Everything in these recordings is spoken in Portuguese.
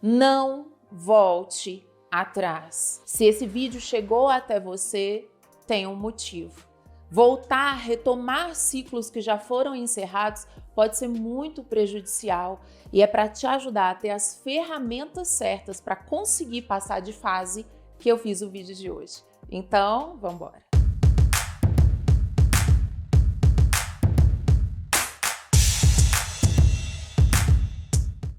Não volte atrás. Se esse vídeo chegou até você, tem um motivo. Voltar, retomar ciclos que já foram encerrados pode ser muito prejudicial e é para te ajudar a ter as ferramentas certas para conseguir passar de fase que eu fiz o vídeo de hoje. Então, vamos embora.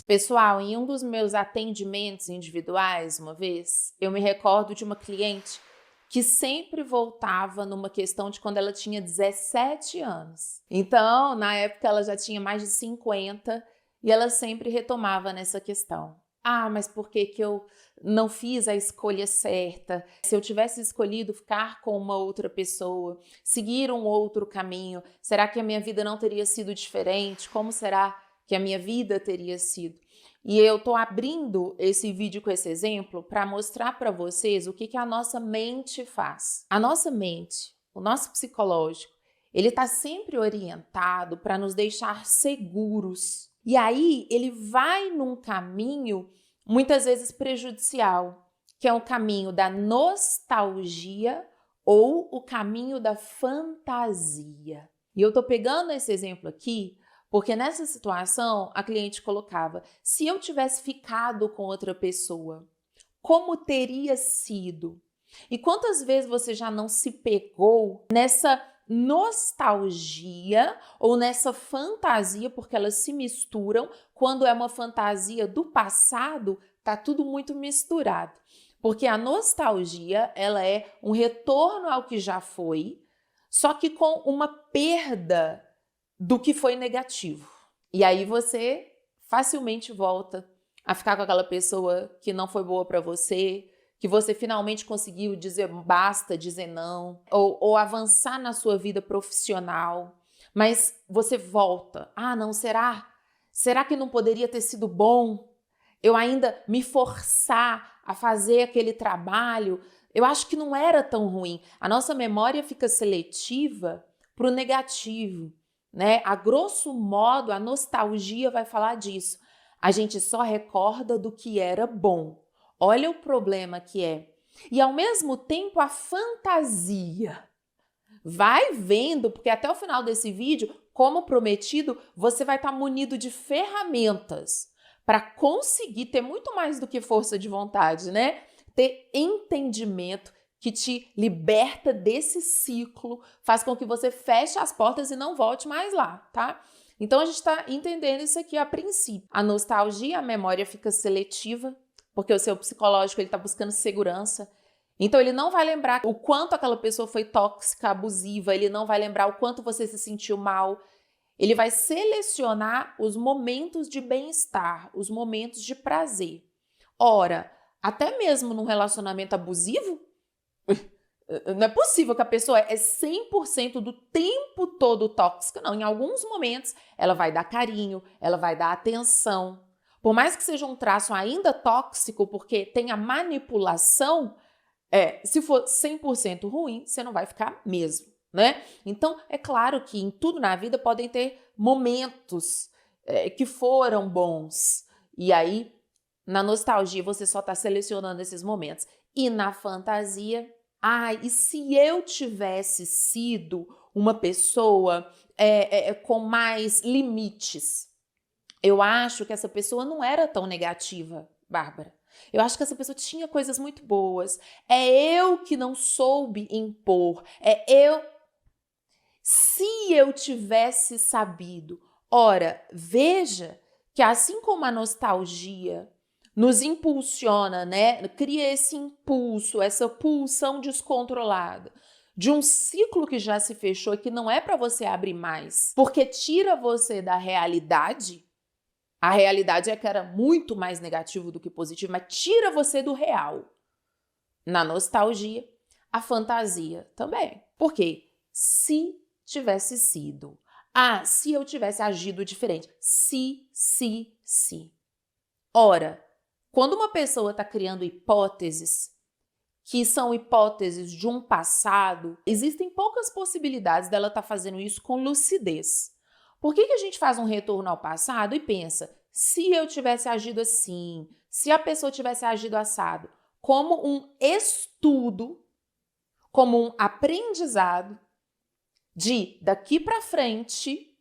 Pessoal, em um dos meus atendimentos individuais, uma vez, eu me recordo de uma cliente que sempre voltava numa questão de quando ela tinha 17 anos. Então, na época, ela já tinha mais de 50 e ela sempre retomava nessa questão. Ah, mas por que que eu não fiz a escolha certa? Se eu tivesse escolhido ficar com uma outra pessoa, seguir um outro caminho, será que a minha vida não teria sido diferente? Como será que a minha vida teria sido? E eu tô abrindo esse vídeo com esse exemplo para mostrar para vocês o que a nossa mente faz. A nossa mente, o nosso psicológico, ele tá sempre orientado para nos deixar seguros. E aí ele vai num caminho muitas vezes prejudicial, que é o caminho da nostalgia ou o caminho da fantasia. E eu tô pegando esse exemplo aqui porque nessa situação, a cliente colocava, se eu tivesse ficado com outra pessoa, como teria sido? E quantas vezes você já não se pegou nessa nostalgia ou nessa fantasia, porque elas se misturam, quando é uma fantasia do passado, tá tudo muito misturado. Porque a nostalgia, ela é um retorno ao que já foi, só que com uma perda do que foi negativo. E aí você facilmente volta a ficar com aquela pessoa que não foi boa para você, que você finalmente conseguiu dizer basta, dizer não, ou avançar na sua vida profissional, mas você volta. Ah, não, será? Será que não poderia ter sido bom eu ainda me forçar a fazer aquele trabalho? Eu acho que não era tão ruim. A nossa memória fica seletiva para o negativo. Né? A grosso modo, a nostalgia vai falar disso. A gente só recorda do que era bom. Olha o problema que é. E ao mesmo tempo a fantasia. Vai vendo, porque até o final desse vídeo, como prometido, você vai estar munido de ferramentas para conseguir ter muito mais do que força de vontade, né? Ter entendimento que te liberta desse ciclo, faz com que você feche as portas e não volte mais lá, tá? Então, a gente está entendendo isso aqui a princípio. A nostalgia, a memória fica seletiva, porque o seu psicológico está buscando segurança. Então, ele não vai lembrar o quanto aquela pessoa foi tóxica, abusiva, ele não vai lembrar o quanto você se sentiu mal. Ele vai selecionar os momentos de bem-estar, os momentos de prazer. Ora, até mesmo num relacionamento abusivo, não é possível que a pessoa é 100% do tempo todo tóxica. Não, em alguns momentos ela vai dar carinho, ela vai dar atenção. Por mais que seja um traço ainda tóxico, porque tem a manipulação, se for 100% ruim, você não vai ficar mesmo, né? Então, é claro que em tudo na vida podem ter momentos que foram bons. E aí, na nostalgia, você só está selecionando esses momentos. E na fantasia, e se eu tivesse sido uma pessoa com mais limites? Eu acho que essa pessoa não era tão negativa, Bárbara. Eu acho que essa pessoa tinha coisas muito boas. É eu que não soube impor. Se eu tivesse sabido. Ora, veja que assim como a nostalgia nos impulsiona, né? Cria esse impulso, essa pulsão descontrolada de um ciclo que já se fechou e que não é para você abrir mais, porque tira você da realidade. A realidade é que era muito mais negativo do que positivo, mas tira você do real. Na nostalgia, a fantasia também. Por quê? Se tivesse sido. Se eu tivesse agido diferente. Se. Ora, quando uma pessoa está criando hipóteses, que são hipóteses de um passado, existem poucas possibilidades dela estar fazendo isso com lucidez. Por que a gente faz um retorno ao passado e pensa, se eu tivesse agido assim, se a pessoa tivesse agido assado, como um estudo, como um aprendizado de daqui para frente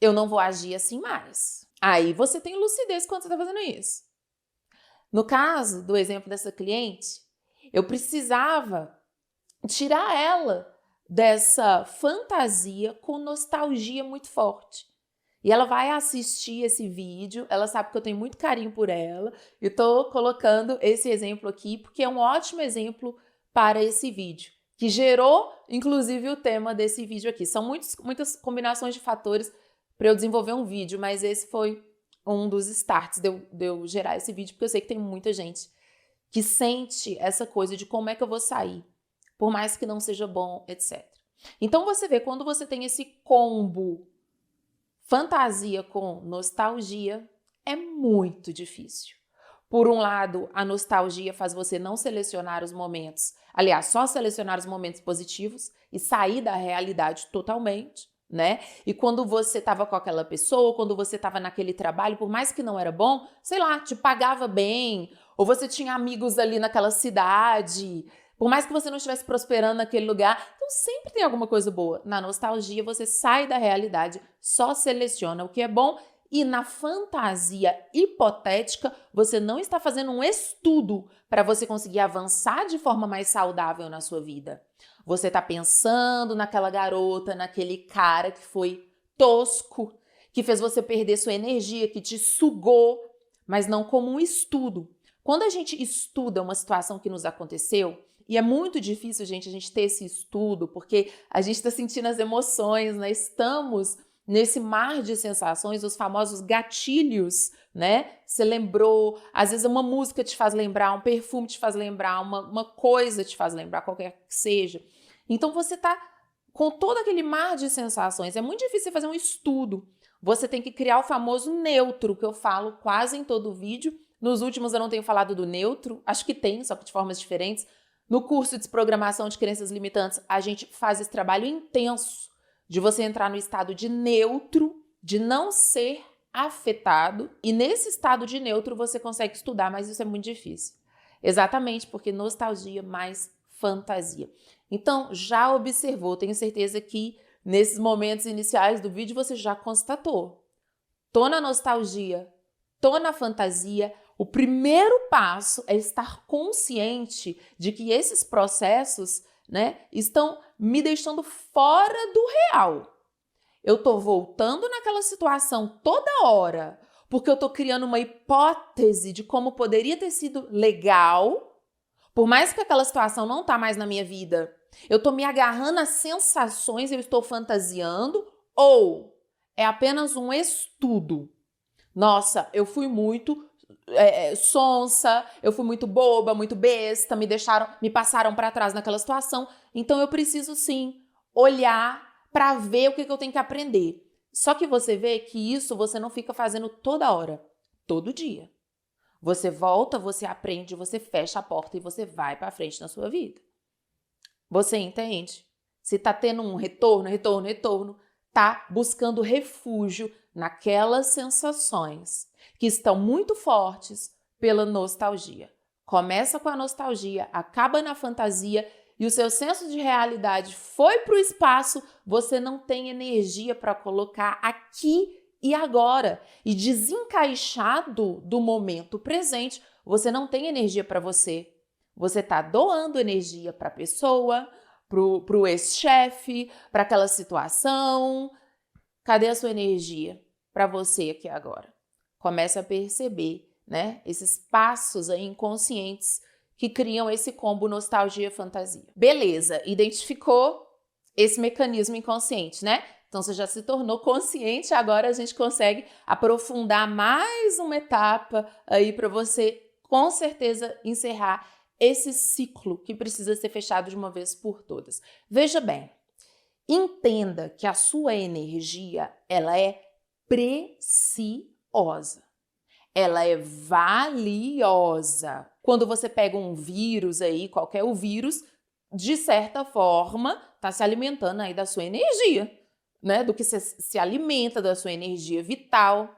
eu não vou agir assim mais. Aí você tem lucidez quando você está fazendo isso. No caso do exemplo dessa cliente, eu precisava tirar ela dessa fantasia com nostalgia muito forte. E ela vai assistir esse vídeo, ela sabe que eu tenho muito carinho por ela, e estou colocando esse exemplo aqui porque é um ótimo exemplo para esse vídeo, que gerou, inclusive, o tema desse vídeo aqui. São muitas combinações de fatores para eu desenvolver um vídeo, mas esse foi um dos starts de eu gerar esse vídeo, porque eu sei que tem muita gente que sente essa coisa de como é que eu vou sair, por mais que não seja bom, etc. Então você vê, quando você tem esse combo fantasia com nostalgia, é muito difícil. Por um lado, a nostalgia faz você não selecionar os momentos, aliás, só selecionar os momentos positivos e sair da realidade totalmente, né? E quando você estava com aquela pessoa, quando você estava naquele trabalho, por mais que não era bom, sei lá, te pagava bem, ou você tinha amigos ali naquela cidade, por mais que você não estivesse prosperando naquele lugar, então sempre tem alguma coisa boa. Na nostalgia, você sai da realidade, só seleciona o que é bom, e na fantasia hipotética, você não está fazendo um estudo para você conseguir avançar de forma mais saudável na sua vida. Você está pensando naquela garota, naquele cara que foi tosco, que fez você perder sua energia, que te sugou, mas não como um estudo. Quando a gente estuda uma situação que nos aconteceu, e é muito difícil, gente, a gente ter esse estudo, porque a gente está sentindo as emoções, né? Estamos nesse mar de sensações, os famosos gatilhos, né? Você lembrou, às vezes uma música te faz lembrar, um perfume te faz lembrar, uma coisa te faz lembrar, qualquer que seja. Então você tá com todo aquele mar de sensações. É muito difícil fazer um estudo. Você tem que criar o famoso neutro, que eu falo quase em todo o vídeo. Nos últimos eu não tenho falado do neutro, acho que tem, só que de formas diferentes. No curso de desprogramação de crenças limitantes, a gente faz esse trabalho intenso de você entrar no estado de neutro, de não ser afetado. E nesse estado de neutro você consegue estudar, mas isso é muito difícil. Exatamente porque nostalgia mais fantasia. Então, já observou, tenho certeza que nesses momentos iniciais do vídeo você já constatou. Tô na nostalgia, tô na fantasia. O primeiro passo é estar consciente de que esses processos, né, estão me deixando fora do real. Eu tô voltando naquela situação toda hora, porque eu tô criando uma hipótese de como poderia ter sido legal, por mais que aquela situação não tá mais na minha vida. Eu tô me agarrando às sensações, eu estou fantasiando, ou é apenas um estudo. Nossa, eu fui muito sonsa, eu fui muito boba, muito besta, me passaram para trás naquela situação. Então eu preciso sim olhar para ver o que eu tenho que aprender. Só que você vê que isso você não fica fazendo toda hora, todo dia. Você volta, você aprende, você fecha a porta e você vai para frente na sua vida. Você entende? Se tá tendo um retorno, tá buscando refúgio naquelas sensações que estão muito fortes pela nostalgia. Começa com a nostalgia, acaba na fantasia e o seu senso de realidade foi para o espaço, você não tem energia para colocar aqui e agora. E desencaixado do momento presente, você não tem energia para você. Você está doando energia para a pessoa, para o ex-chefe, para aquela situação. Cadê a sua energia para você aqui agora? Comece a perceber, né, esses passos aí inconscientes que criam esse combo nostalgia-fantasia. Beleza, identificou esse mecanismo inconsciente, né? Então você já se tornou consciente, agora a gente consegue aprofundar mais uma etapa aí para você, com certeza, encerrar esse ciclo que precisa ser fechado de uma vez por todas. Veja bem, entenda que a sua energia, ela é preciosa. Ela é valiosa. Quando você pega um vírus aí, qualquer vírus, de certa forma, está se alimentando aí da sua energia, né? Do que você se alimenta, da sua energia vital.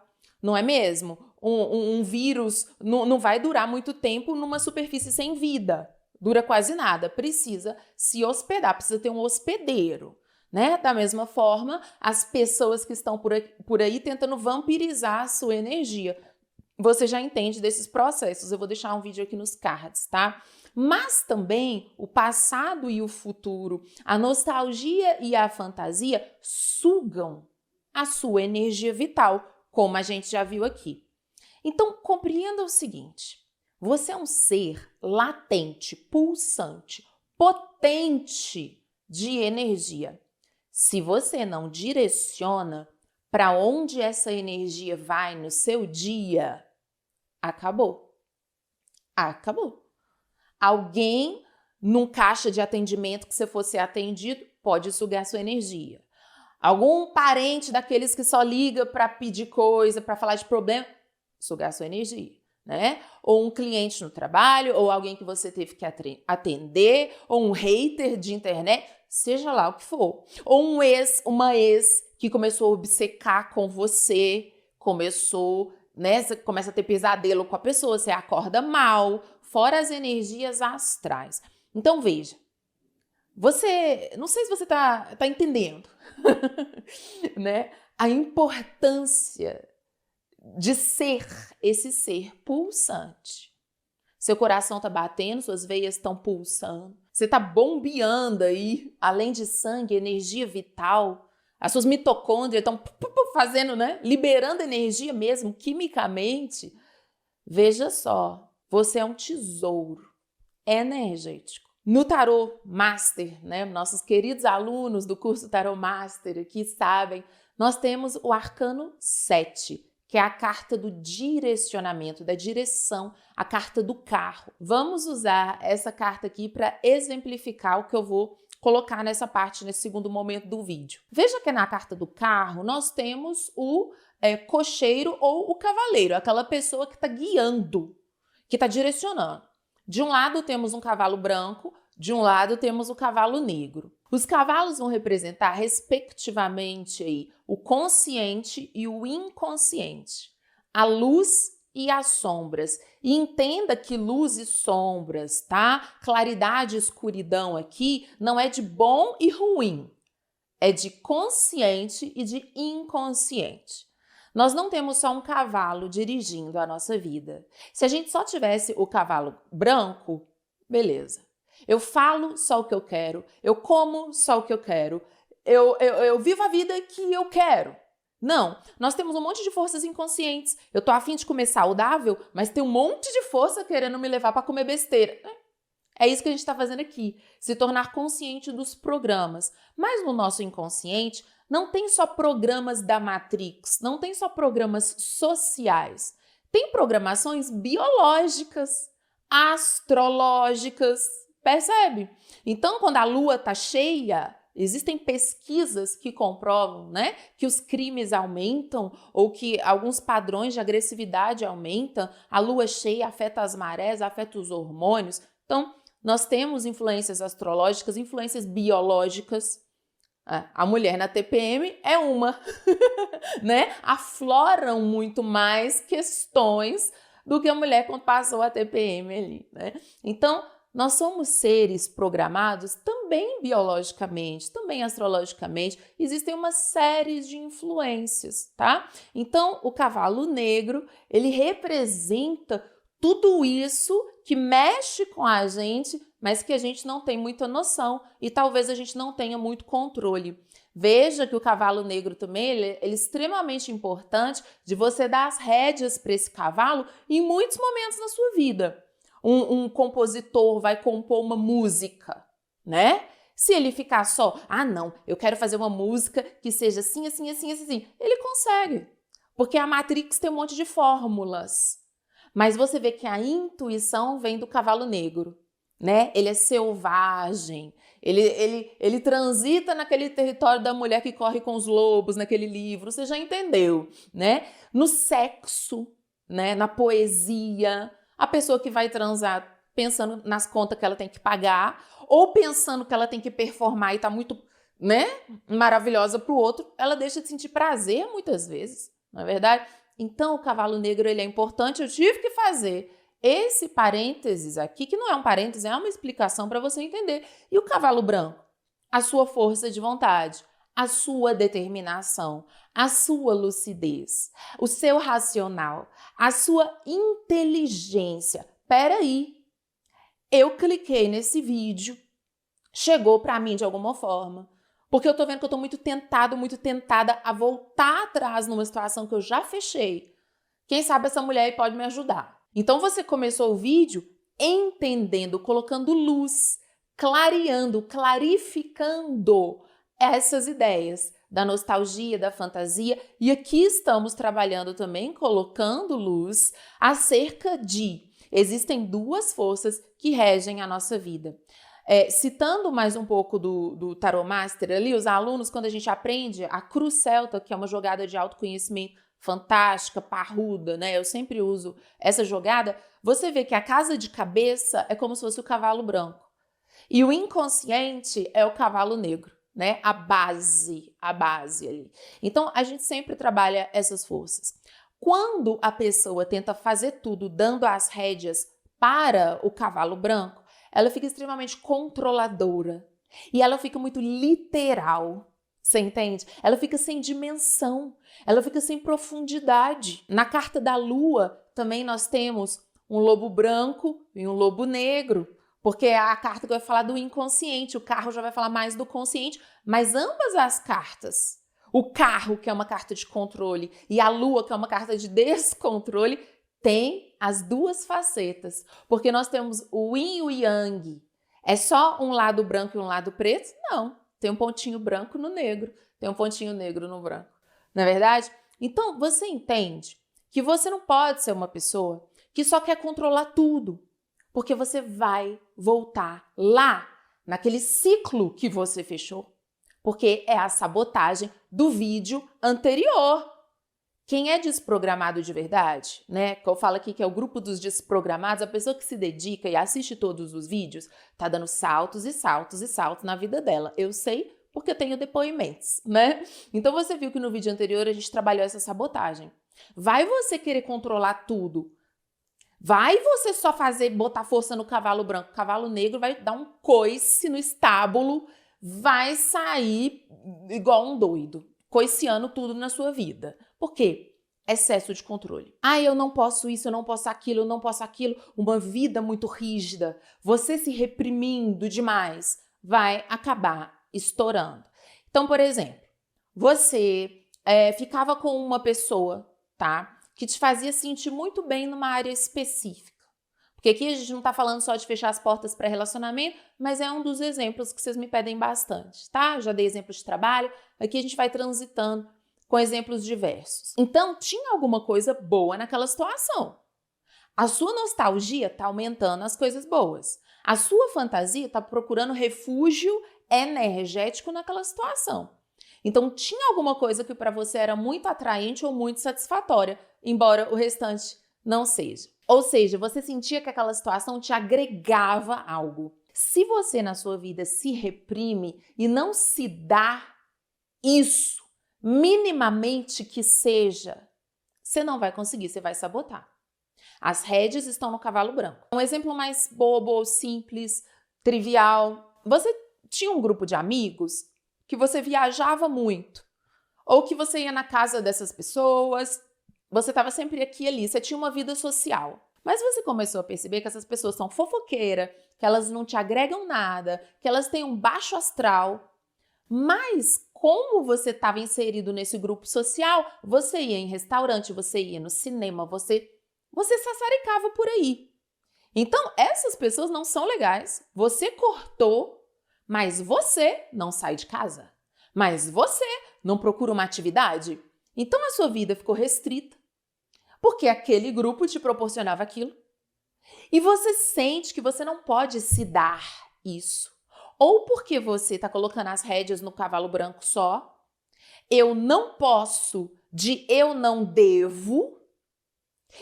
não é mesmo? Um vírus não vai durar muito tempo numa superfície sem vida. Dura quase nada. Precisa se hospedar, precisa ter um hospedeiro. Né? Da mesma forma, as pessoas que estão por aí tentando vampirizar a sua energia. Você já entende desses processos. Eu vou deixar um vídeo aqui nos cards, tá? Mas também o passado e o futuro, a nostalgia e a fantasia sugam a sua energia vital, como a gente já viu aqui. Então, compreenda o seguinte: você é um ser latente, pulsante, potente de energia. Se você não direciona para onde essa energia vai no seu dia, acabou. Acabou. Alguém num caixa de atendimento que você fosse atendido pode sugar sua energia. Algum parente daqueles que só liga para pedir coisa, para falar de problema, sugar sua energia, né? Ou um cliente no trabalho, ou alguém que você teve que atender, ou um hater de internet, seja lá o que for. Ou uma ex que começou a obcecar com você, né? Você começa a ter pesadelo com a pessoa, você acorda mal, fora as energias astrais. Então, veja, não sei se você tá entendendo, né? A importância de ser esse ser pulsante. Seu coração tá batendo, suas veias estão pulsando, você tá bombeando aí, além de sangue, energia vital, as suas mitocôndrias estão fazendo, né? Liberando energia mesmo, quimicamente. Veja só, você é um tesouro energético. No Tarot Master, né? Nossos queridos alunos do curso Tarot Master aqui sabem, nós temos o Arcano 7, que é a carta do direcionamento, da direção, a carta do carro. Vamos usar essa carta aqui para exemplificar o que eu vou colocar nessa parte, nesse segundo momento do vídeo. Veja que na carta do carro nós temos o cocheiro ou o cavaleiro, aquela pessoa que está guiando, que está direcionando. De um lado temos um cavalo branco, de um lado temos o cavalo negro. Os cavalos vão representar, respectivamente, aí, o consciente e o inconsciente, a luz e as sombras. E entenda que luz e sombras, tá? Claridade e escuridão aqui não é de bom e ruim, é de consciente e de inconsciente. Nós não temos só um cavalo dirigindo a nossa vida. Se a gente só tivesse o cavalo branco, beleza. Eu falo só o que eu quero, eu como só o que eu quero, eu vivo a vida que eu quero. Não, nós temos um monte de forças inconscientes. Eu tô a fim de comer saudável, mas tem um monte de força querendo me levar para comer besteira. É isso que a gente está fazendo aqui, se tornar consciente dos programas. Mas no nosso inconsciente, não tem só programas da Matrix, não tem só programas sociais. Tem programações biológicas, astrológicas, percebe? Então, quando a lua está cheia, existem pesquisas que comprovam, né, que os crimes aumentam ou que alguns padrões de agressividade aumentam. A lua cheia afeta as marés, afeta os hormônios. Então, nós temos influências astrológicas, influências biológicas. A mulher na TPM é uma, né? Afloram muito mais questões do que a mulher quando passou a TPM ali, né? Então, nós somos seres programados também biologicamente, também astrologicamente. Existem uma série de influências, tá? Então, o cavalo negro, ele representa tudo isso que mexe com a gente, mas que a gente não tem muita noção e talvez a gente não tenha muito controle. Veja que o cavalo negro também ele é extremamente importante de você dar as rédeas para esse cavalo em muitos momentos na sua vida. Um compositor vai compor uma música, né? Se ele ficar só, não, eu quero fazer uma música que seja assim, assim, assim, assim, ele consegue, porque a Matrix tem um monte de fórmulas. Mas você vê que a intuição vem do cavalo negro, né? Ele é selvagem, ele transita naquele território da mulher que corre com os lobos, naquele livro, você já entendeu, né? No sexo, né? Na poesia, a pessoa que vai transar pensando nas contas que ela tem que pagar, ou pensando que ela tem que performar e tá muito, né, maravilhosa para o outro, ela deixa de sentir prazer muitas vezes, não é verdade? Então o cavalo negro ele é importante, eu tive que fazer esse parênteses aqui, que não é um parênteses, é uma explicação para você entender. E o cavalo branco? A sua força de vontade, a sua determinação, a sua lucidez, o seu racional, a sua inteligência. Peraí, eu cliquei nesse vídeo, chegou para mim de alguma forma, porque eu tô vendo que eu tô muito tentado, muito tentada a voltar atrás numa situação que eu já fechei. Quem sabe essa mulher aí pode me ajudar. Então você começou o vídeo entendendo, colocando luz, clareando, clarificando essas ideias da nostalgia, da fantasia. E aqui estamos trabalhando também, colocando luz acerca de existem duas forças que regem a nossa vida. Citando mais um pouco do Tarot Master ali, os alunos, quando a gente aprende a Cruz Celta, que é uma jogada de autoconhecimento fantástica, parruda, né? Eu sempre uso essa jogada. Você vê que a casa de cabeça é como se fosse o cavalo branco. E o inconsciente é o cavalo negro, né? A base ali. Então, a gente sempre trabalha essas forças. Quando a pessoa tenta fazer tudo dando as rédeas para o cavalo branco, ela fica extremamente controladora e ela fica muito literal. Você entende? Ela fica sem dimensão, ela fica sem profundidade. Na carta da lua também nós temos um lobo branco e um lobo negro, porque é a carta que vai falar do inconsciente, o carro já vai falar mais do consciente, mas ambas as cartas, o carro, que é uma carta de controle, e a lua, que é uma carta de descontrole, tem as duas facetas, porque nós temos o yin e o yang. É só um lado branco e um lado preto? Não. Tem um pontinho branco no negro, tem um pontinho negro no branco. Não é verdade? Então, você entende que você não pode ser uma pessoa que só quer controlar tudo, porque você vai voltar lá, naquele ciclo que você fechou, porque é a sabotagem do vídeo anterior. Quem é desprogramado de verdade, né? Que eu falo aqui que é o grupo dos desprogramados, a pessoa que se dedica e assiste todos os vídeos, tá dando saltos e saltos e saltos na vida dela. Eu sei porque eu tenho depoimentos, né? Então você viu que no vídeo anterior a gente trabalhou essa sabotagem. Vai você querer controlar tudo? Vai você só botar força no cavalo branco? O cavalo negro vai dar um coice no estábulo, vai sair igual um doido, coiceando tudo na sua vida. Por quê? Excesso de controle. Eu não posso isso, eu não posso aquilo, eu não posso aquilo. Uma vida muito rígida, você se reprimindo demais, vai acabar estourando. Então, por exemplo, você ficava com uma pessoa, tá? Que te fazia sentir muito bem numa área específica. Porque aqui a gente não tá falando só de fechar as portas para relacionamento, mas é um dos exemplos que vocês me pedem bastante, tá? Já dei exemplos de trabalho, aqui a gente vai transitando com exemplos diversos. Então, tinha alguma coisa boa naquela situação. A sua nostalgia tá aumentando as coisas boas. A sua fantasia tá procurando refúgio energético naquela situação. Então, tinha alguma coisa que para você era muito atraente ou muito satisfatória, embora o restante não seja. Ou seja, você sentia que aquela situação te agregava algo. Se você na sua vida se reprime e não se dá isso, minimamente que seja, você não vai conseguir, você vai sabotar. As rédeas estão no cavalo branco. Um exemplo mais bobo, simples, trivial. Você tinha um grupo de amigos que você viajava muito, ou que você ia na casa dessas pessoas, você estava sempre aqui e ali, você tinha uma vida social. Mas você começou a perceber que essas pessoas são fofoqueiras, que elas não te agregam nada, que elas têm um baixo astral. Mas como você estava inserido nesse grupo social, você ia em restaurante, você ia no cinema, você sassaricava por aí. Então, essas pessoas não são legais. Você cortou, mas você não sai de casa. Mas você não procura uma atividade. Então, a sua vida ficou restrita, porque aquele grupo te proporcionava aquilo. E você sente que você não pode se dar isso. Ou porque você está colocando as rédeas no cavalo branco só. Eu não posso de eu não devo.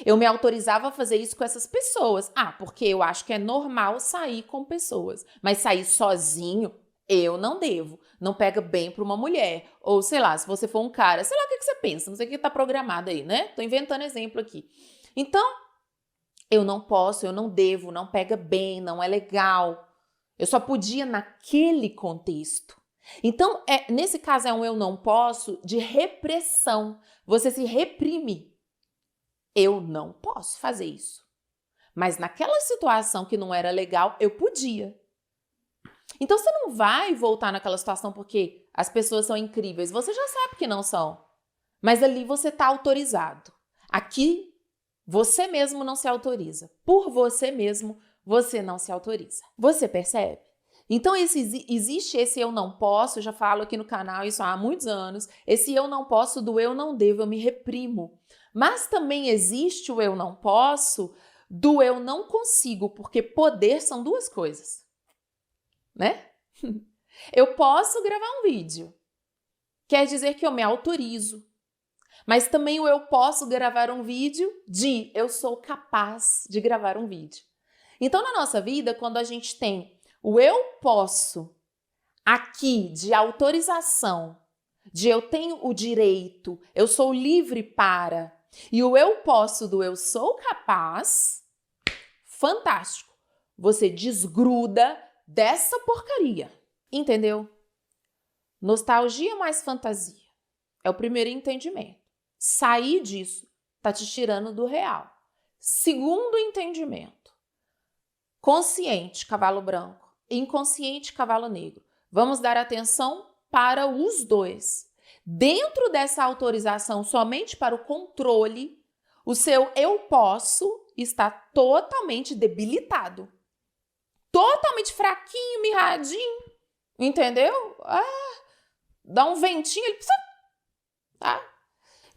Eu me autorizava a fazer isso com essas pessoas. Porque eu acho que é normal sair com pessoas. Mas sair sozinho, Eu não devo. Não pega bem para uma mulher. Ou, sei lá, se você for um cara, sei lá o que você pensa, não sei o que tá programado aí, né? Tô inventando exemplo aqui. Então, eu não posso, eu não devo, não pega bem, não é legal. Eu só podia naquele contexto. Então, nesse caso é um eu não posso de repressão. Você se reprime. Eu não posso fazer isso. Mas naquela situação que não era legal, eu podia. Então você não vai voltar naquela situação porque as pessoas são incríveis. Você já sabe que não são. Mas ali você está autorizado. Aqui, você mesmo não se autoriza. Por você mesmo, você não se autoriza. Você percebe? Então existe esse eu não posso, eu já falo aqui no canal isso há muitos anos, esse eu não posso do eu não devo, eu me reprimo. Mas também existe o eu não posso do eu não consigo, porque poder são duas coisas, né? Eu posso gravar um vídeo, quer dizer que eu me autorizo. Mas também o eu posso gravar um vídeo de eu sou capaz de gravar um vídeo. Então, na nossa vida, quando a gente tem o eu posso aqui de autorização, de eu tenho o direito, eu sou livre para, e o eu posso do eu sou capaz, fantástico. Você desgruda dessa porcaria. Entendeu? Nostalgia mais fantasia. É o primeiro entendimento. Sair disso tá te tirando do real. Segundo entendimento. Consciente, cavalo branco. Inconsciente, cavalo negro. Vamos dar atenção para os dois. Dentro dessa autorização somente para o controle, o seu eu posso está totalmente debilitado. Totalmente fraquinho, mirradinho. Entendeu? Dá um ventinho, ele precisa... Tá?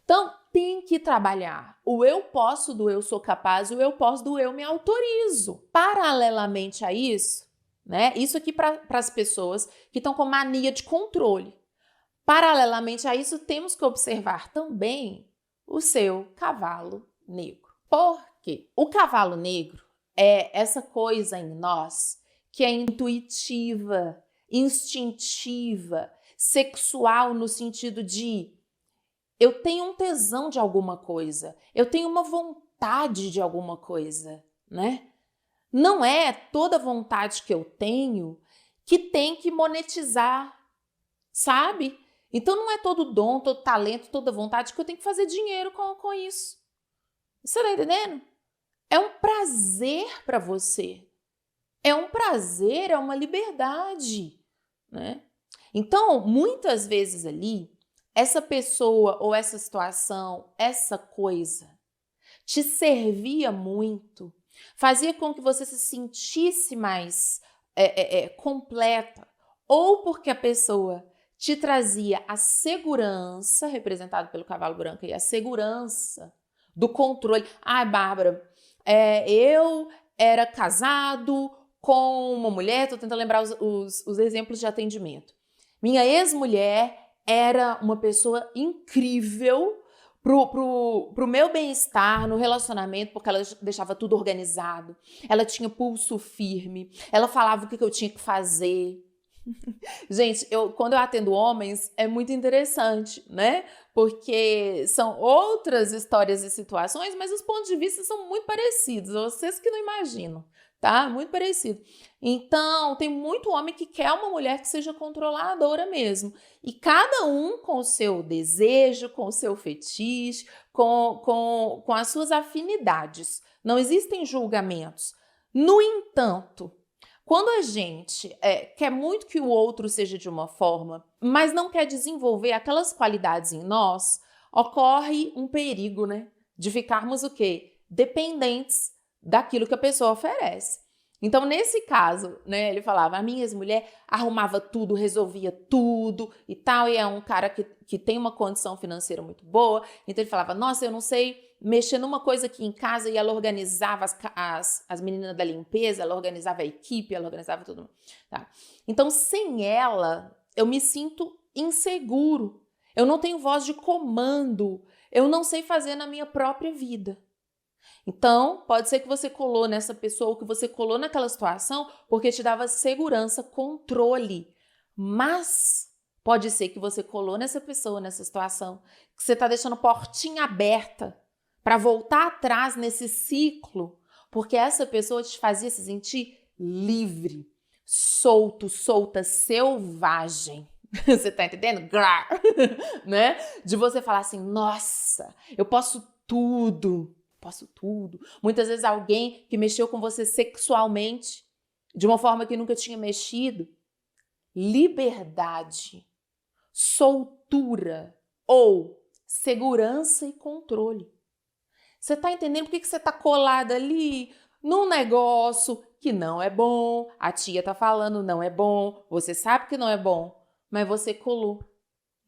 Então, tem que trabalhar o eu posso do eu sou capaz e o eu posso do eu me autorizo. Paralelamente a isso, né? Isso aqui para as pessoas que estão com mania de controle. Paralelamente a isso, temos que observar também o seu cavalo negro. Por quê? O cavalo negro é essa coisa em nós que é intuitiva, instintiva, sexual no sentido de eu tenho um tesão de alguma coisa, eu tenho uma vontade de alguma coisa, né? Não é toda vontade que eu tenho que tem que monetizar, sabe? Então não é todo dom, todo talento, toda vontade que eu tenho que fazer dinheiro com isso. Você tá entendendo? É um prazer para você. É um prazer, é uma liberdade, né? Então, muitas vezes ali, essa pessoa ou essa situação, essa coisa, te servia muito, fazia com que você se sentisse mais completa, ou porque a pessoa te trazia a segurança, representada pelo cavalo branco, e a segurança do controle. Ai, Bárbara, eu era casado com uma mulher, estou tentando lembrar os exemplos de atendimento. Minha ex-mulher era uma pessoa incrível pro meu bem-estar no relacionamento, porque ela deixava tudo organizado, ela tinha pulso firme, ela falava o que eu tinha que fazer. Gente, quando eu atendo homens, é muito interessante, né? Porque são outras histórias e situações, mas os pontos de vista são muito parecidos, vocês que não imaginam, tá? Muito parecido. Então, tem muito homem que quer uma mulher que seja controladora mesmo. E cada um com o seu desejo, com o seu fetiche, com as suas afinidades. Não existem julgamentos. No entanto, quando a gente quer muito que o outro seja de uma forma, mas não quer desenvolver aquelas qualidades em nós, ocorre um perigo, né? De ficarmos o quê? Dependentes daquilo que a pessoa oferece. Então, nesse caso, né, ele falava, a minha ex-mulher arrumava tudo, resolvia tudo e tal, e é um cara que tem uma condição financeira muito boa. Então, ele falava, nossa, eu não sei mexer numa coisa aqui em casa, e ela organizava as meninas da limpeza, ela organizava a equipe, ela organizava tudo. Tá? Então, sem ela, eu me sinto inseguro. Eu não tenho voz de comando. Eu não sei fazer na minha própria vida. Então, pode ser que você colou nessa pessoa ou que você colou naquela situação porque te dava segurança, controle. Mas pode ser que você colou nessa pessoa, nessa situação, que você está deixando portinha aberta para voltar atrás nesse ciclo, porque essa pessoa te fazia se sentir livre, solto, solta, selvagem. Você tá entendendo? Né? De você falar assim, nossa, eu posso tudo. Posso tudo. Muitas vezes alguém que mexeu com você sexualmente de uma forma que nunca tinha mexido. Liberdade, soltura ou segurança e controle. Você tá entendendo por que você tá colada ali num negócio que não é bom, a tia tá falando não é bom, você sabe que não é bom, mas você colou,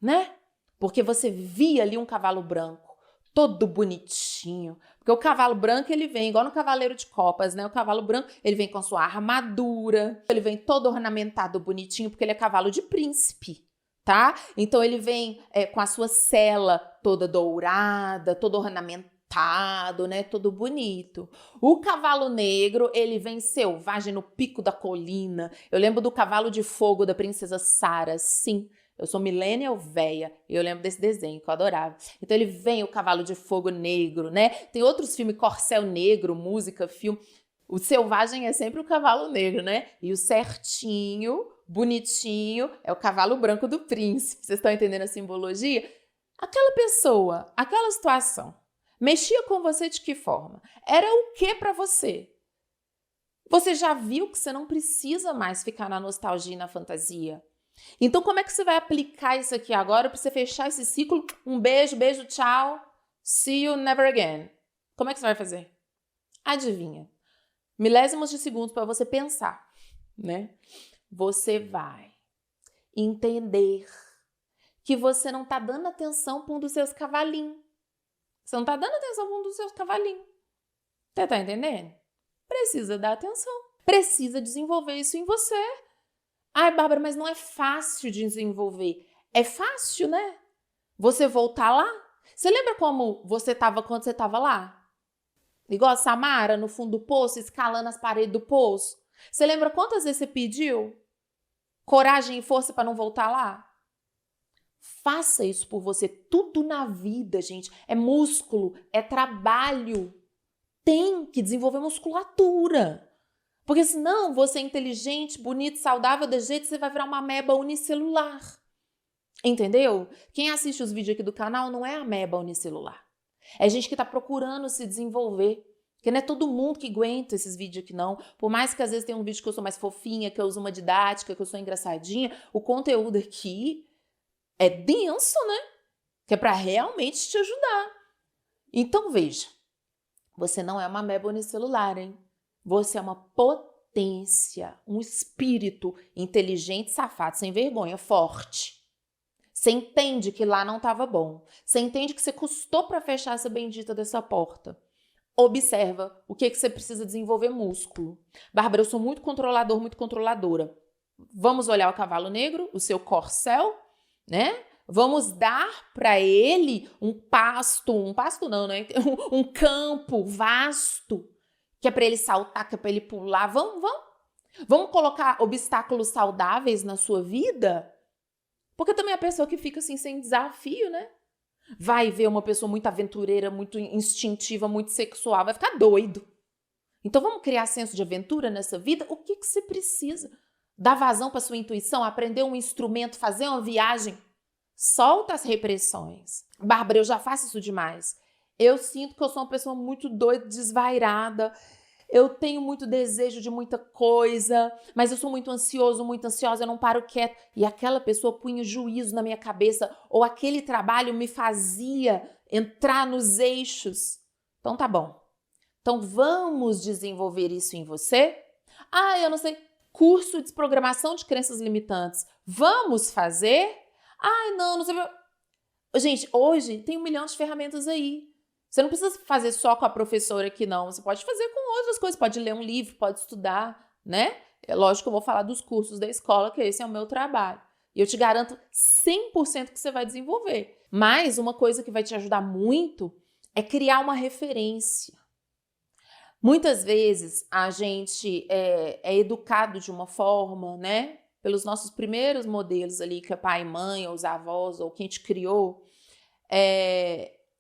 né? Porque você via ali um cavalo branco, todo bonitinho. Porque o cavalo branco, ele vem igual no Cavaleiro de Copas, né? O cavalo branco, ele vem com a sua armadura, ele vem todo ornamentado, bonitinho, porque ele é cavalo de príncipe, tá? Então ele vem com a sua sela toda dourada, todo ornamentado, né? Todo bonito. O cavalo negro, ele vem selvagem no pico da colina. Eu lembro do cavalo de fogo da princesa Sarah, sim. Eu sou millennial véia, e eu lembro desse desenho que eu adorava. Então ele vem o cavalo de fogo negro, né? Tem outros filmes, Corcel Negro, música, filme. O selvagem é sempre o cavalo negro, né? E o certinho, bonitinho, é o cavalo branco do príncipe. Vocês estão entendendo a simbologia? Aquela pessoa, aquela situação, mexia com você de que forma? Era o que para você? Você já viu que você não precisa mais ficar na nostalgia e na fantasia? Então, como é que você vai aplicar isso aqui agora para você fechar esse ciclo? Um beijo, beijo, tchau. See you never again. Como é que você vai fazer? Adivinha. Milésimos de segundos para você pensar, né? Você vai entender que você não está dando atenção para um dos seus cavalinhos. Você não está dando atenção para um dos seus cavalinhos. Você está entendendo? Precisa dar atenção. Precisa desenvolver isso em você. Ai, Bárbara, mas não é fácil de desenvolver. É fácil, né? Você voltar lá. Você lembra como você estava quando você estava lá? Igual a Samara, no fundo do poço, escalando as paredes do poço. Você lembra quantas vezes você pediu coragem e força para não voltar lá? Faça isso por você. Tudo na vida, gente, é músculo, é trabalho. Tem que desenvolver musculatura. Porque senão você é inteligente, bonito, saudável, de jeito que você vai virar uma ameba unicelular. Entendeu? Quem assiste os vídeos aqui do canal não é ameba unicelular. É gente que está procurando se desenvolver. Porque não é todo mundo que aguenta esses vídeos aqui, não. Por mais que às vezes tenha um vídeo que eu sou mais fofinha, que eu uso uma didática, que eu sou engraçadinha, o conteúdo aqui é denso, né? Que é para realmente te ajudar. Então veja, você não é uma ameba unicelular, hein? Você é uma potência, um espírito inteligente, safado, sem vergonha, forte. Você entende que lá não estava bom. Você entende que você custou para fechar essa bendita dessa porta. Observa o que você precisa desenvolver músculo. Bárbara, eu sou muito controlador, muito controladora. Vamos olhar o cavalo negro, o seu corcel, né? Vamos dar para ele um pasto não, né? Um campo vasto, que é para ele saltar, que é para ele pular. Vamos colocar obstáculos saudáveis na sua vida? Porque também a pessoa que fica assim sem desafio, né? Vai ver uma pessoa muito aventureira, muito instintiva, muito sexual, vai ficar doido. Então vamos criar senso de aventura nessa vida? O que você precisa? Dar vazão para sua intuição, aprender um instrumento, fazer uma viagem. Solta as repressões. Bárbara, eu já faço isso demais. Eu sinto que eu sou uma pessoa muito doida, desvairada. Eu tenho muito desejo de muita coisa, mas eu sou muito ansioso, muito ansiosa, eu não paro quieto. E aquela pessoa punha juízo na minha cabeça, ou aquele trabalho me fazia entrar nos eixos. Então tá bom. Então vamos desenvolver isso em você? Ah, eu não sei. Curso de desprogramação de crenças limitantes. Vamos fazer? Ai, não sei. Gente, hoje tem 1 milhão de ferramentas aí. Você não precisa fazer só com a professora aqui, não. Você pode fazer com outras coisas. Pode ler um livro, pode estudar, né? É lógico que eu vou falar dos cursos da escola, que esse é o meu trabalho. E eu te garanto 100% que você vai desenvolver. Mas uma coisa que vai te ajudar muito é criar uma referência. Muitas vezes a gente é educado de uma forma, né? pelos nossos primeiros modelos ali, que é pai e mãe, ou os avós, ou quem te criou,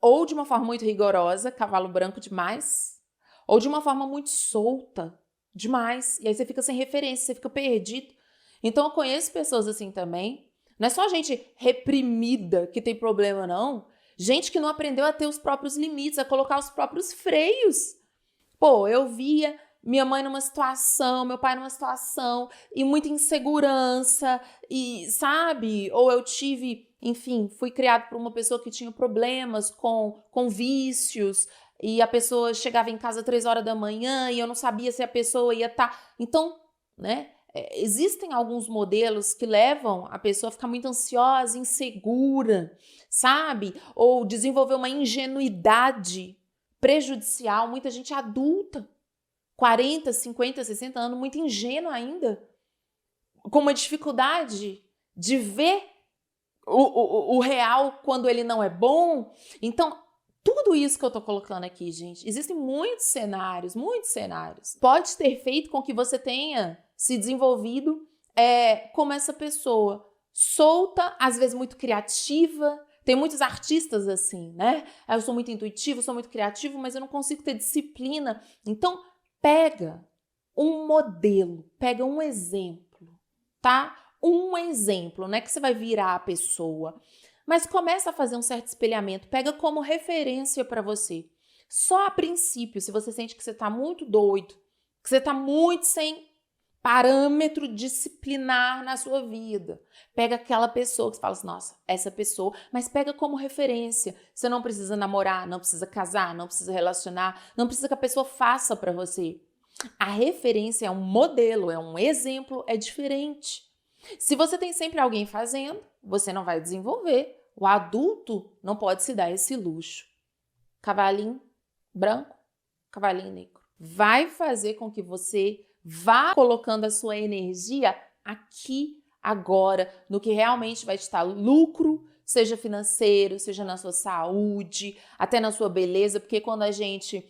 ou de uma forma muito rigorosa, cavalo branco demais, ou de uma forma muito solta demais, e aí você fica sem referência, você fica perdido. Então eu conheço pessoas assim também. Não é só gente reprimida que tem problema, não. Gente que não aprendeu a ter os próprios limites, a colocar os próprios freios. Pô, eu via minha mãe numa situação, meu pai numa situação, e muita insegurança, e sabe? Ou eu tive, enfim, fui criado por uma pessoa que tinha problemas com vícios, e a pessoa chegava em casa 3 horas da manhã e eu não sabia se a pessoa ia estar. Então, né? Existem alguns modelos que levam a pessoa a ficar muito ansiosa, insegura, sabe? Ou desenvolver uma ingenuidade prejudicial. Muita gente adulta, 40, 50, 60 anos, muito ingênua ainda, com uma dificuldade de ver o real quando ele não é bom. Então, tudo isso que eu tô colocando aqui, gente, existem muitos cenários. Pode ter feito com que você tenha se desenvolvido como essa pessoa, solta, às vezes muito criativa. Tem muitos artistas assim, né? Eu sou muito intuitivo, sou muito criativo, mas eu não consigo ter disciplina. Então, pega um modelo, pega um exemplo, tá? Um exemplo, não é que você vai virar a pessoa, mas começa a fazer um certo espelhamento, pega como referência para você. Só a princípio, se você sente que você está muito doido, que você está muito sem parâmetro disciplinar na sua vida, pega aquela pessoa que você fala assim, nossa, essa pessoa, mas pega como referência. Você não precisa namorar, não precisa casar, não precisa relacionar, não precisa que a pessoa faça para você. A referência é um modelo, é um exemplo, é diferente. Se você tem sempre alguém fazendo, você não vai desenvolver. O adulto não pode se dar esse luxo. Cavalinho branco, cavalinho negro. Vai fazer com que você vá colocando a sua energia aqui, agora, no que realmente vai te dar lucro, seja financeiro, seja na sua saúde, até na sua beleza, porque quando a gente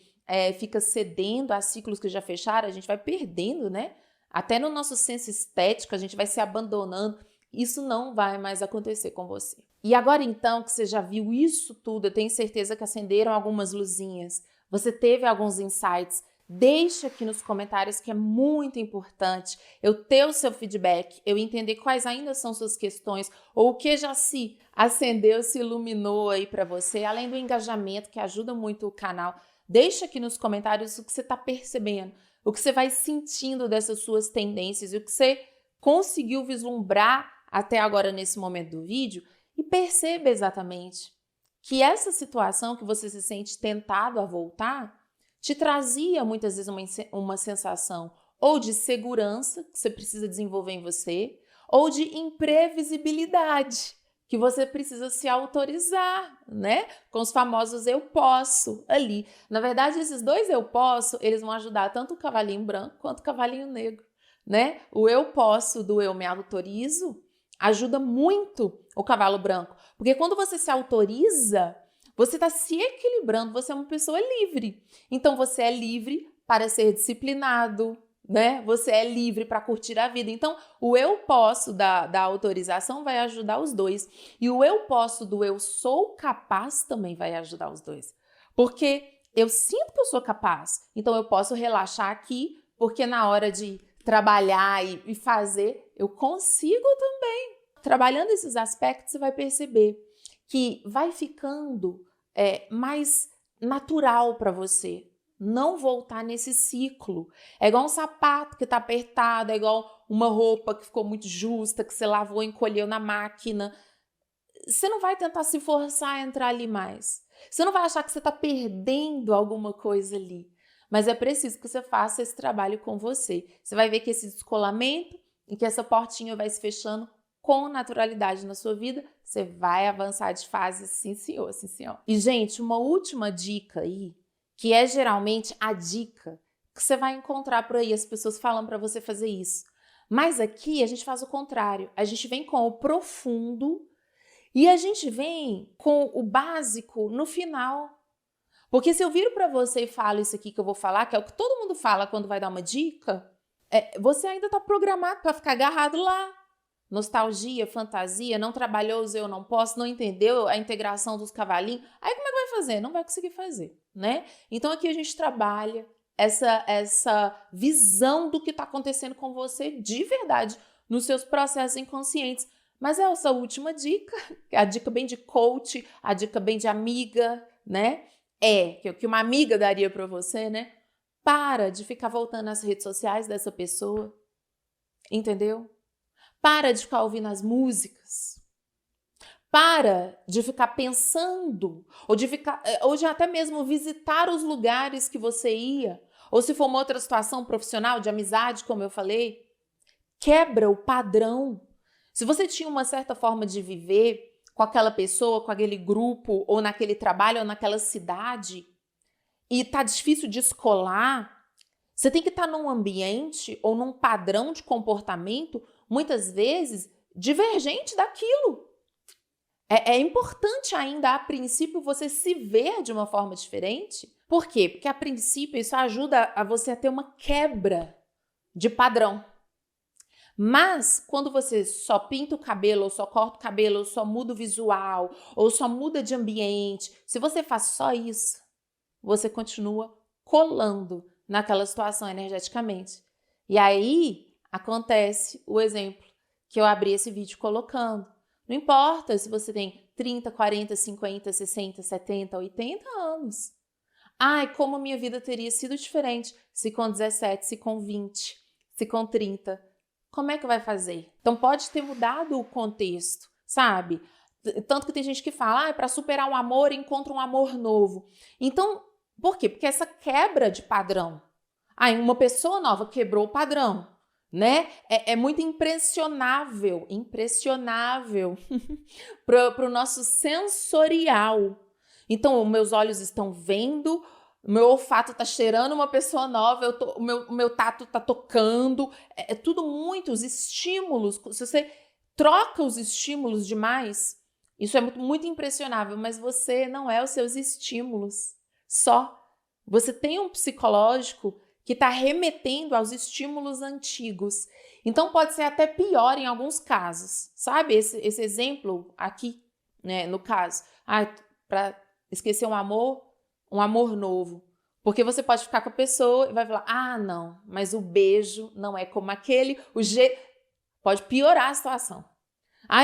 fica cedendo a ciclos que já fecharam, a gente vai perdendo, né? Até no nosso senso estético, a gente vai se abandonando. Isso não vai mais acontecer com você. E agora então que você já viu isso tudo, eu tenho certeza que acenderam algumas luzinhas, você teve alguns insights, deixa aqui nos comentários que é muito importante eu ter o seu feedback, eu entender quais ainda são suas questões, ou o que já se acendeu, se iluminou aí para você, além do engajamento que ajuda muito o canal. Deixa aqui nos comentários o que você está percebendo, o que você vai sentindo dessas suas tendências e o que você conseguiu vislumbrar até agora nesse momento do vídeo, e perceba exatamente que essa situação que você se sente tentado a voltar te trazia muitas vezes uma sensação ou de segurança que você precisa desenvolver em você, ou de imprevisibilidade que você precisa se autorizar, né? Com os famosos eu posso ali. Na verdade, esses dois eu posso, eles vão ajudar tanto o cavalinho branco quanto o cavalinho negro, né? O eu posso do eu me autorizo ajuda muito o cavalo branco, porque quando você se autoriza, você está se equilibrando, você é uma pessoa livre. Então, você é livre para ser disciplinado, né? Você é livre para curtir a vida. Então, o eu posso da autorização vai ajudar os dois. E o eu posso do eu sou capaz também vai ajudar os dois. Porque eu sinto que eu sou capaz. Então, eu posso relaxar aqui, porque na hora de trabalhar e fazer, eu consigo também. Trabalhando esses aspectos, você vai perceber que vai ficando mais natural para você não voltar nesse ciclo. É igual um sapato que está apertado, é igual uma roupa que ficou muito justa, que você lavou e encolheu na máquina. Você não vai tentar se forçar a entrar ali mais. Você não vai achar que você está perdendo alguma coisa ali. Mas é preciso que você faça esse trabalho com você. Você vai ver que esse descolamento e que essa portinha vai se fechando com naturalidade na sua vida, você vai avançar de fase, sim senhor, sim senhor. E gente, uma última dica aí, que é geralmente a dica que você vai encontrar por aí, as pessoas falam para você fazer isso. Mas aqui a gente faz o contrário, a gente vem com o profundo e a gente vem com o básico no final. Porque se eu viro para você e falo isso aqui que eu vou falar, que é o que todo mundo fala quando vai dar uma dica, você ainda está programado para ficar agarrado lá. nostalgia, fantasia, não trabalhou os eu não posso, não entendeu a integração dos cavalinhos, aí como é que vai fazer? Não vai conseguir fazer, né? Então aqui a gente trabalha essa visão do que está acontecendo com você de verdade nos seus processos inconscientes. Mas essa última dica, a dica bem de coach, a dica bem de amiga, né? Que uma amiga daria para você, né? Para de ficar voltando nas redes sociais dessa pessoa, entendeu? Para de ficar ouvindo as músicas. Para de ficar pensando, ou de até mesmo visitar os lugares que você ia, ou se for uma outra situação profissional, de amizade, como eu falei, quebra o padrão. Se você tinha uma certa forma de viver com aquela pessoa, com aquele grupo, ou naquele trabalho, ou naquela cidade, e tá difícil de descolar, você tem que estar num ambiente ou num padrão de comportamento, muitas vezes, divergente daquilo. É importante ainda, a princípio, você se ver de uma forma diferente. Por quê? Porque, a princípio, isso ajuda a você a ter uma quebra de padrão. Mas, quando você só pinta o cabelo, ou só corta o cabelo, ou só muda o visual, ou só muda de ambiente, se você faz só isso, você continua colando naquela situação energeticamente. E aí, acontece o exemplo que eu abri esse vídeo colocando. Não importa se você tem 30, 40, 50, 60, 70, 80 anos. Ai, como minha vida teria sido diferente se com 17, se com 20, se com 30. Como é que vai fazer? Então pode ter mudado o contexto, sabe? Tanto que tem gente que fala, para superar um amor, encontra um amor novo. Então, por quê? Porque essa quebra de padrão. Uma pessoa nova quebrou o padrão, né? É muito impressionável para o nosso sensorial. Então, meus olhos estão vendo, meu olfato está cheirando uma pessoa nova, o meu tato está tocando, é tudo muitos estímulos. Se você troca os estímulos demais, isso é muito impressionável, mas você não é os seus estímulos só. Você tem um psicológico que está remetendo aos estímulos antigos. Então, pode ser até pior em alguns casos. Sabe esse exemplo aqui, né, no caso? Para esquecer um amor novo. Porque você pode ficar com a pessoa e vai falar, não, mas o beijo não é como aquele, pode piorar a situação.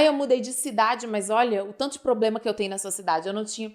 Eu mudei de cidade, mas olha, o tanto de problema que eu tenho nessa cidade, eu não tinha.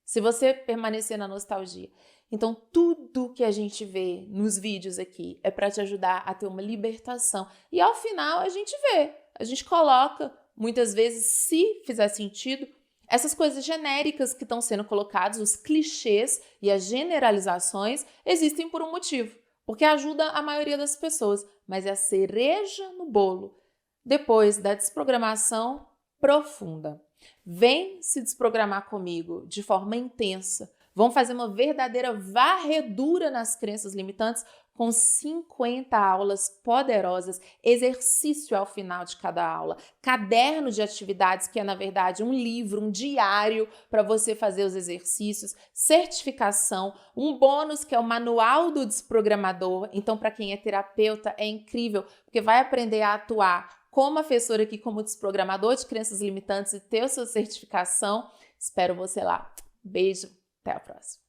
Se você permanecer na nostalgia. Então, tudo que a gente vê nos vídeos aqui é para te ajudar a ter uma libertação. E ao final a gente vê, a gente coloca, muitas vezes, se fizer sentido, essas coisas genéricas que estão sendo colocadas, os clichês e as generalizações, existem por um motivo. Porque ajuda a maioria das pessoas, mas é a cereja no bolo. Depois da desprogramação profunda. Vem se desprogramar comigo de forma intensa. Vamos fazer uma verdadeira varredura nas crenças limitantes com 50 aulas poderosas, exercício ao final de cada aula, caderno de atividades, que é, na verdade, um livro, um diário para você fazer os exercícios, certificação, um bônus que é o manual do desprogramador. Então, para quem é terapeuta, é incrível, porque vai aprender a atuar como assessor aqui, como desprogramador de crenças limitantes e ter a sua certificação. Espero você lá. Beijo, até a próxima.